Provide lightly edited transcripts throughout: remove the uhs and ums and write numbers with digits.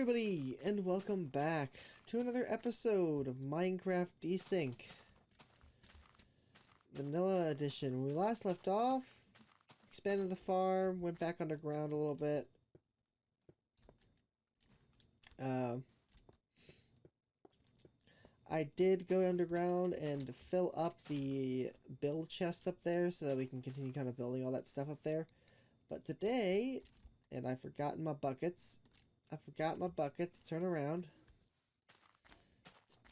everybody, and welcome back to another episode of Minecraft Desynced Vanilla Edition. When we last left off, expanded the farm, went back underground a little bit. I did go underground and fill up the build chest up there so that we can continue kind of building all that stuff up there. But today, and I've forgotten my buckets. Turn around.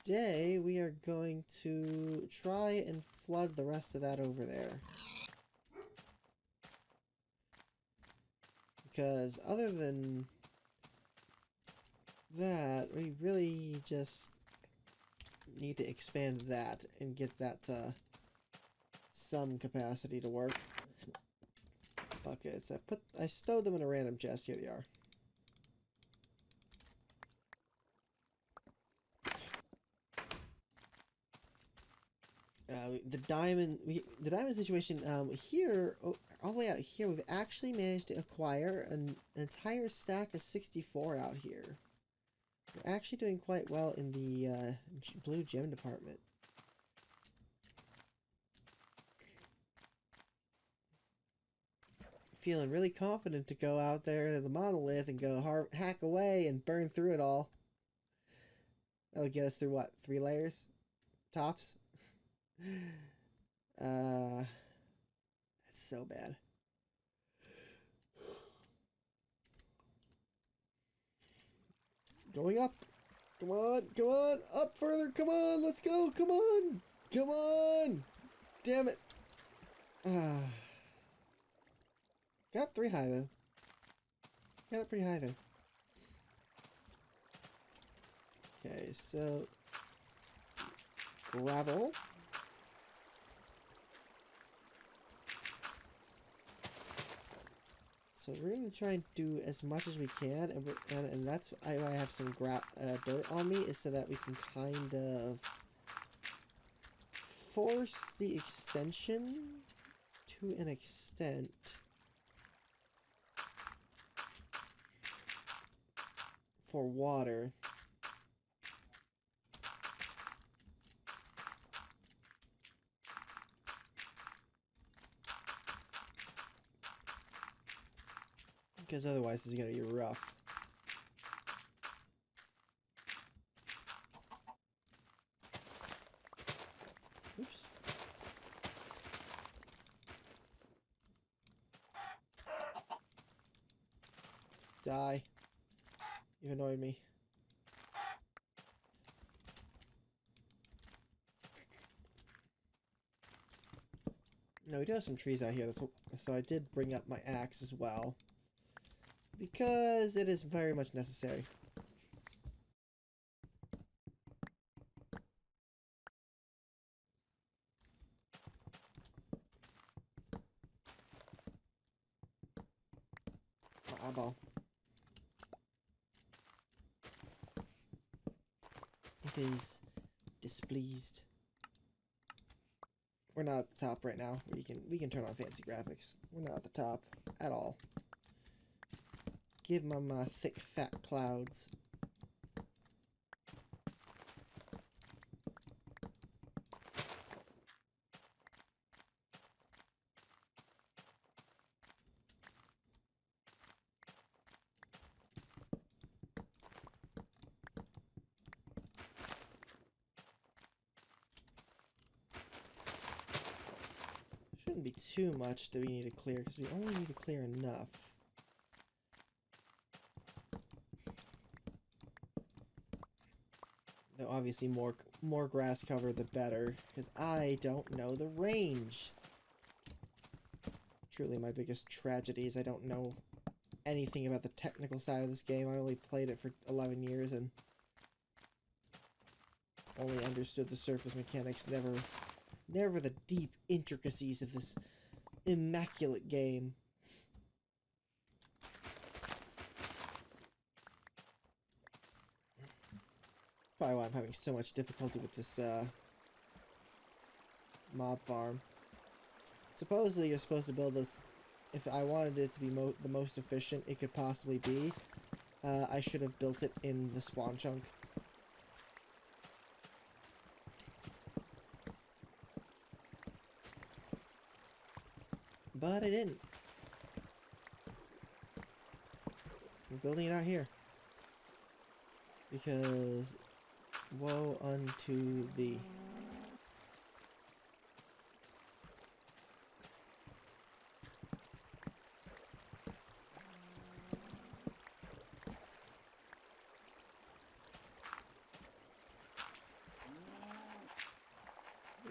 Today we are going to try and flood the rest of that over there. Because other than that, we really just need to expand that and get that to some capacity to work. Buckets. I stowed them in a random chest. Here they are. The diamond situation here, all the way out here, we've actually managed to acquire an entire stack of 64 out here. We're actually doing quite well in the blue gem department. Feeling really confident to go out there to the monolith and go hack away and burn through it all. That'll get us through what, 3 layers? Tops? That's so bad. Going up. Come on, up further, come on, let's go, come on, damn it. Got up 3 high though. Got up pretty high there. Okay, so gravel. So we're gonna try and do as much as we can, and that's why I have some dirt on me, is so that we can kind of force the extension to an extent. For water. Because otherwise it's going to be rough. Oops. Die. You annoyed me. No, we do have some trees out here, so I did bring up my axe as well. Because it is very much necessary. Eyeball. It is displeased. We're not at the top right now. We can turn on fancy graphics. We're not at the top at all. Give my thick fat clouds. Shouldn't be too much that we need to clear, because we only need to clear enough. Though obviously more grass cover the better, because I don't know the range. Truly my biggest tragedy is I don't know anything about the technical side of this game. I only played it for 11 years and only understood the surface mechanics, never the deep intricacies of this immaculate game. Probably why I'm having so much difficulty with this mob farm. Supposedly you're supposed to build this, if I wanted it to be the most efficient it could possibly be, I should have built it in the spawn chunk. But I didn't. We're building it out here. Because woe unto thee.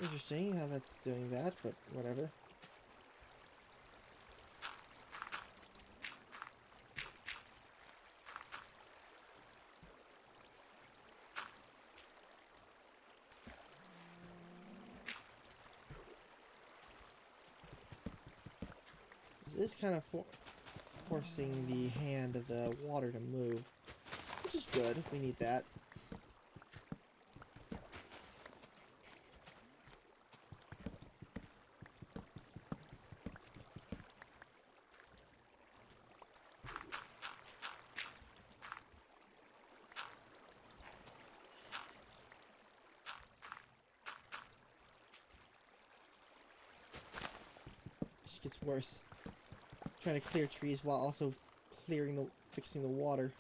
Interesting how that's doing that, but whatever. This is kind of forcing the hand of the water to move, which is good. We need that. Just gets worse. Trying to clear trees while also fixing the water.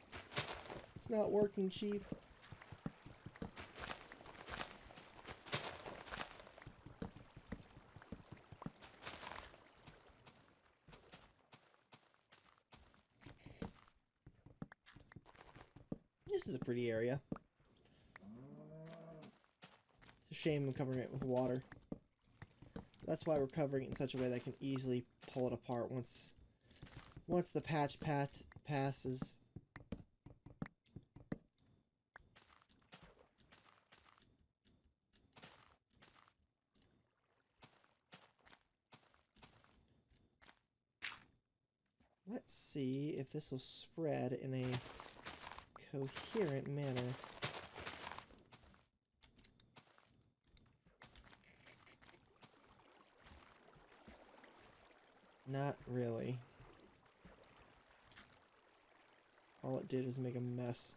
It's not working, Chief. This is a pretty area. It's a shame I'm covering it with water. That's why we're covering it in such a way that I can easily pull it apart once the patch passes. Let's see if this will spread in a coherent manner. Not really. All it did was make a mess.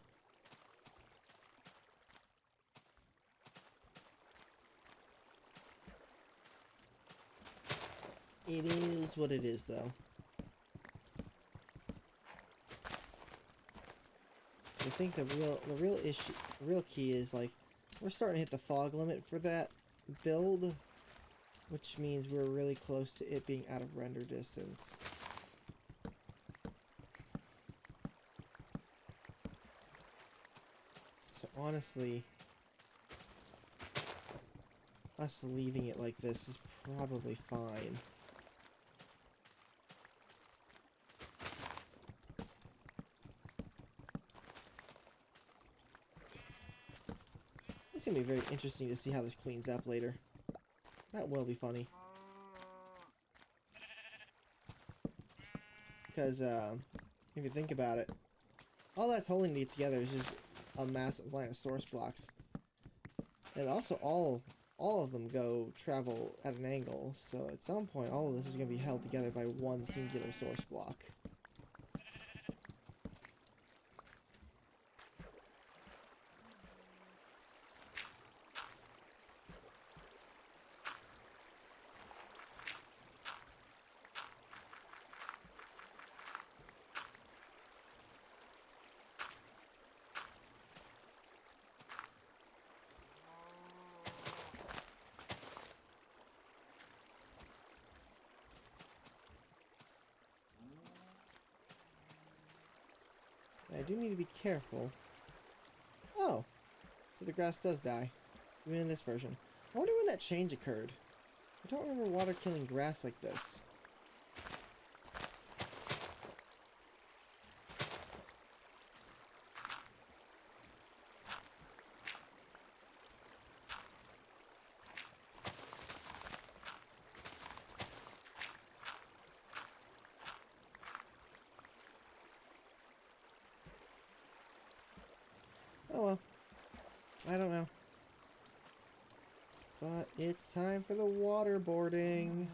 It is what it is, though. I think the real key is, like, we're starting to hit the fog limit for that build, which means we're really close to it being out of render distance. So honestly, us leaving it like this is probably fine. It's gonna be very interesting to see how this cleans up later. That will be funny. Because, if you think about it, all that's holding it together is just a massive line of source blocks. And also, all of them travel at an angle, so at some point, all of this is going to be held together by one singular source block. I do need to be careful. Oh, so the grass does die, even in this version. I wonder when that change occurred. I don't remember water killing grass like this. Oh well. I don't know. But it's time for the waterboarding.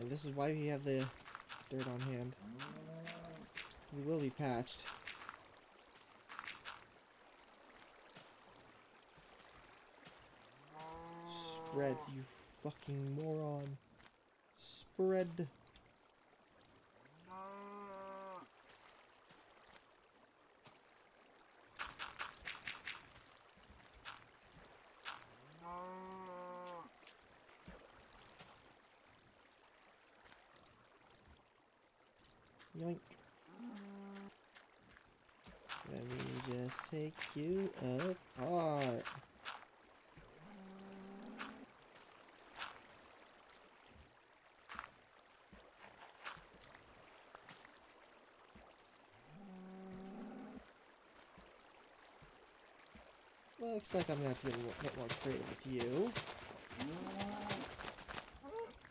And this is why we have the dirt on hand. He will be patched. Spread, you fucking moron. Spread. Yoink. Let me just take you apart. Looks like I'm gonna have to get more creative with you.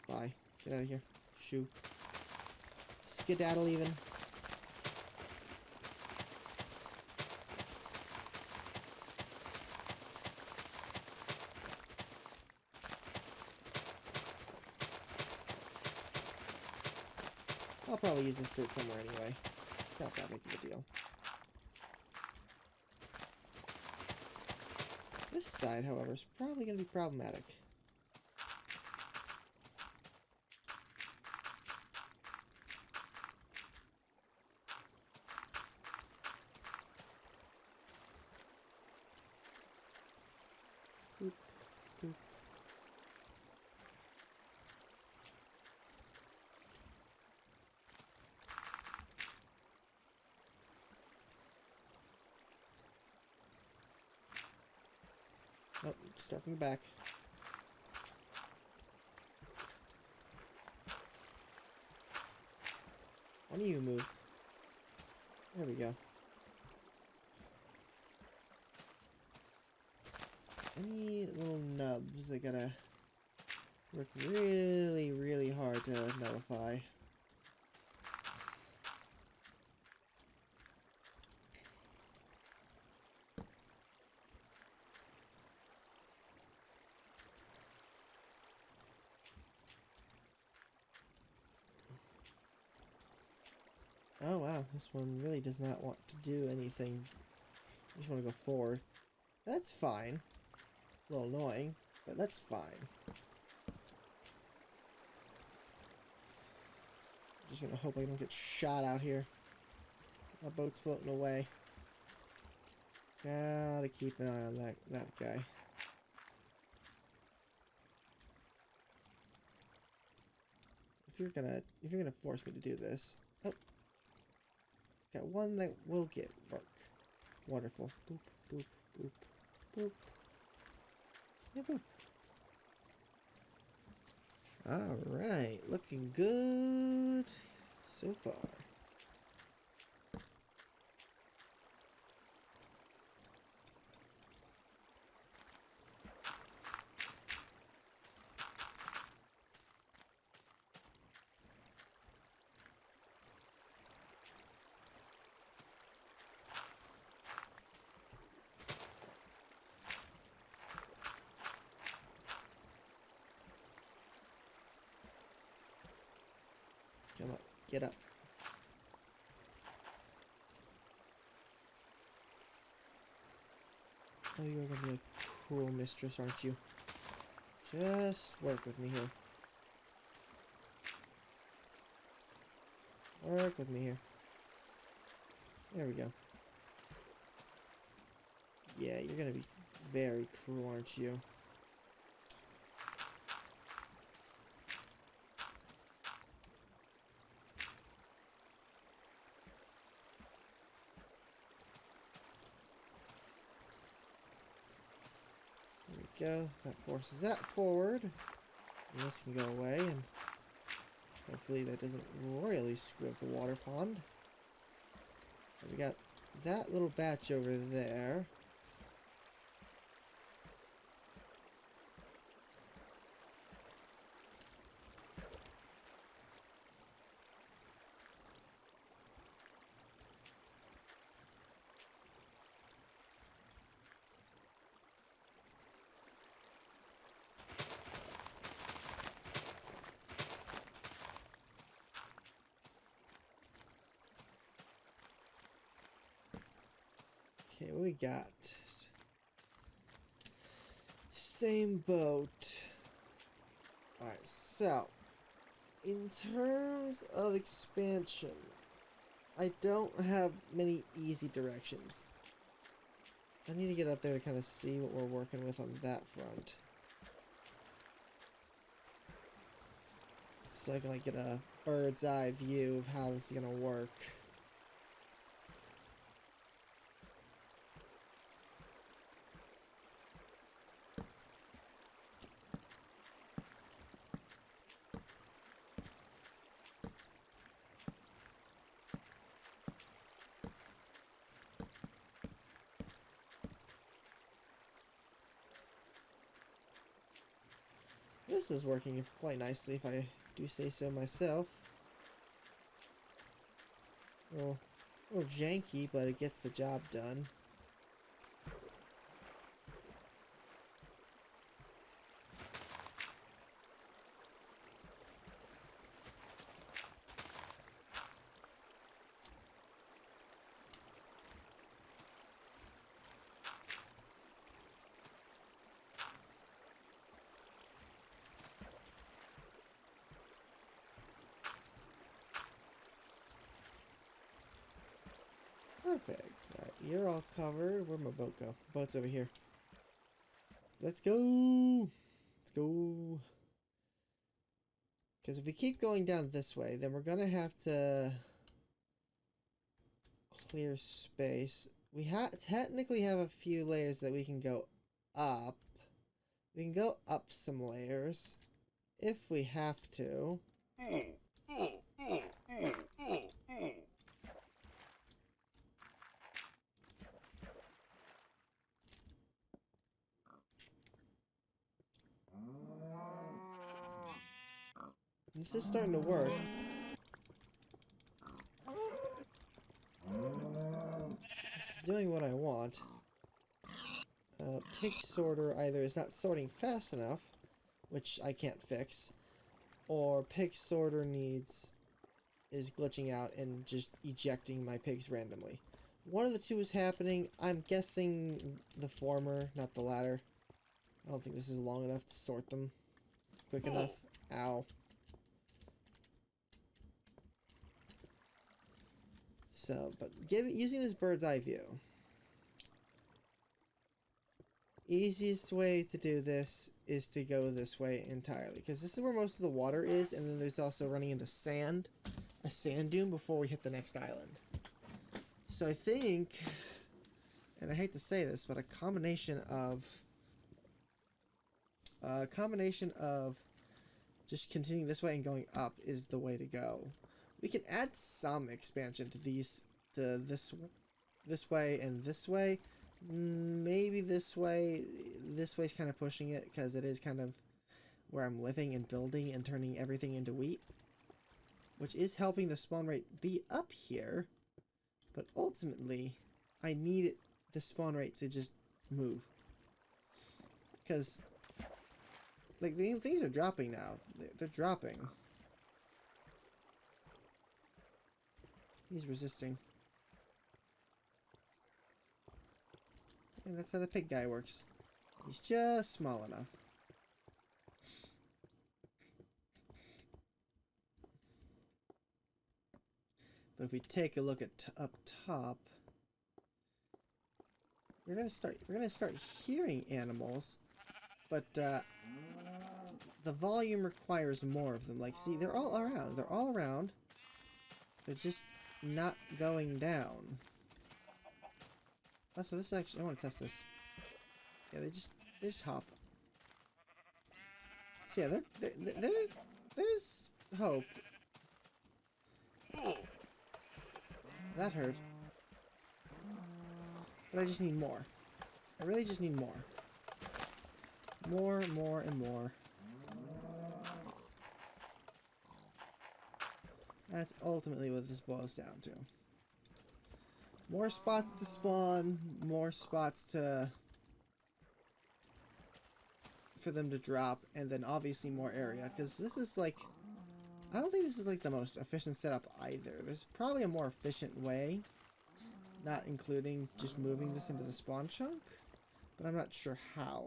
Bye. Get out of here. Shoo. Skedaddle even. I'll probably use this dirt somewhere anyway. Not that big of a deal. This side, however, is probably going to be problematic. Boop, boop. Nope, start from the back. Why don't you move? There we go. Any little nubs that gotta work really, really hard to nullify. Oh wow, this one really does not want to do anything. I just want to go forward. That's fine. A little annoying, but that's fine. Just gonna hope I don't get shot out here. My boat's floating away. Gotta keep an eye on that guy. If you're gonna force me to do this. Oh. Got one that will get work. Wonderful. Boop, boop, boop, boop. Yeah, boop. Alright, looking good so far. Come on, get up. Oh, you're gonna be a cruel mistress, aren't you? Just work with me here. Work with me here. There we go. Yeah, you're gonna be very cruel, aren't you? Go. That forces that forward. And this can go away, and hopefully that doesn't royally screw up the water pond. And we got that little batch over there. Okay, what we got? Same boat. Alright, so in terms of expansion, I don't have many easy directions. I need to get up there to kind of see what we're working with on that front. So I can like get a bird's eye view of how this is gonna work. This is working quite nicely, if I do say so myself. A little janky, but it gets the job done. Perfect. Alright, you're all covered. Where'd my boat go? Boat's over here. Let's go! Let's go! Because if we keep going down this way, then we're gonna have to clear space. We technically have a few layers that we can go up. We can go up some layers if we have to. This is starting to work. This is doing what I want. Pig sorter either is not sorting fast enough, which I can't fix, or pig sorter is glitching out and just ejecting my pigs randomly. One of the two is happening. I'm guessing the former, not the latter. I don't think this is long enough to sort them quick enough. Ow. So, but using this bird's eye view. Easiest way to do this is to go this way entirely, because this is where most of the water is, and then there's also running into sand, a sand dune before we hit the next island. So I think, and I hate to say this, but a combination of just continuing this way and going up is the way to go. We can add some expansion to these, to this way and this way. Maybe this way. This way's kind of pushing it because it is kind of where I'm living and building and turning everything into wheat, which is helping the spawn rate be up here. But ultimately, I need the spawn rate to just move, because like things are dropping now. They're dropping. He's resisting. And that's how the pig guy works. He's just small enough. But if we take a look at up top, we're gonna start hearing animals, but the volume requires more of them. Like, see, they're all around. They're all around. They're just not going down. Oh, so this is actually, I want to test this. Yeah, they just hop. So yeah, there's hope. That hurt. But I just need more. I really just need more. More, and more. That's ultimately what this boils down to. More spots to spawn, more spots for them to drop, and then obviously more area, because this is like, I don't think this is like the most efficient setup either. There's probably a more efficient way, not including just moving this into the spawn chunk, but I'm not sure how.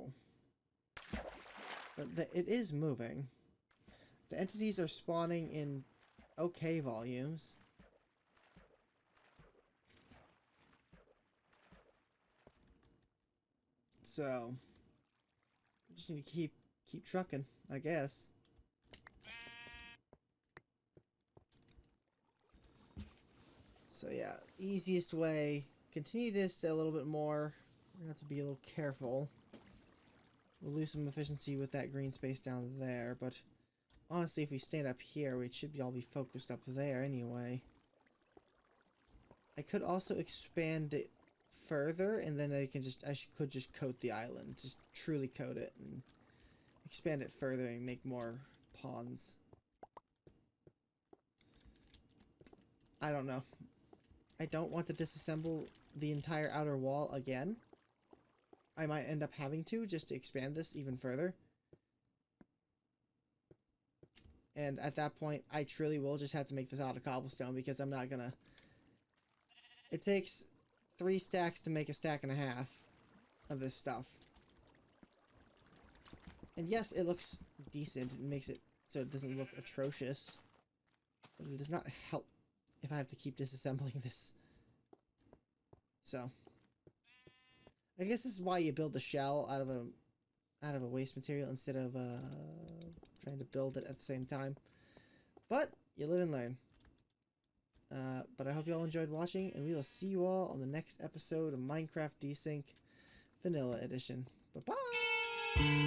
But it is moving. The entities are spawning in okay volumes. So just need to keep trucking, I guess. So yeah, easiest way, continue this a little bit more. We're gonna have to be a little careful. We'll lose some efficiency with that green space down there, but honestly, if we stand up here, we should all be focused up there anyway. I could also expand it further, and then I could just coat the island, just truly coat it, and expand it further and make more ponds. I don't know. I don't want to disassemble the entire outer wall again. I might end up having to, just to expand this even further. And at that point, I truly will just have to make this out of cobblestone, because I'm not gonna... It takes 3 stacks to make a stack and a half of this stuff. And yes, it looks decent. It makes it so it doesn't look atrocious. But it does not help if I have to keep disassembling this. So I guess this is why you build the shell out of a waste material instead of trying to build it at the same time. But you live and learn. But I hope you all enjoyed watching, and we will see you all on the next episode of Minecraft Desynced Vanilla Edition. Bye-bye!